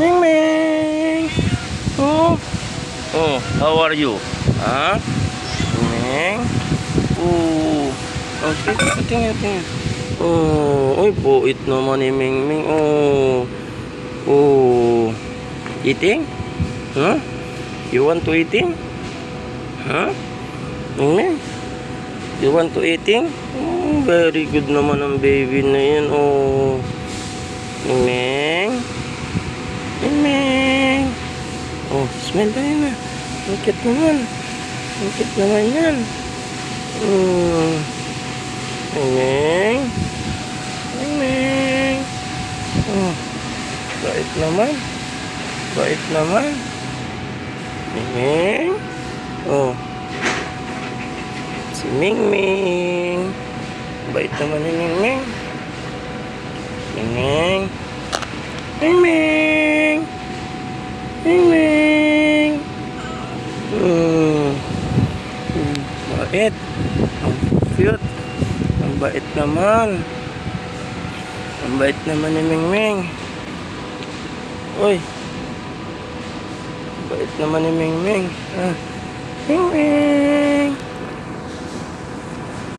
Ming Ming. Oh. Oh, how are you? Ha? Ming. Oh. Okay, tingnan. Oh, uy, puit naman ni Ming Ming. Oh. Oh. Eating? Huh? You want to eating? Huh? Ming Ming? You want to eating? Oh, very good naman ang baby na yan. Oh. Ming Ming. Ming Ming. Oh, smell tayo na. Ang cute naman. Ang cute naman yan. Ming Ming. Ming Ming. Oh, bait naman. Bait naman. Ming Ming. Oh. Si Ming Ming. Bait naman ni Ming Ming. Ming Ming. Ming Ming. Ming Ming. Bait. Ang cute. Ang bait naman. Ang bait naman ni Ming Ming. Uy. Ang bait naman ni Ming Ming. Ming Ming.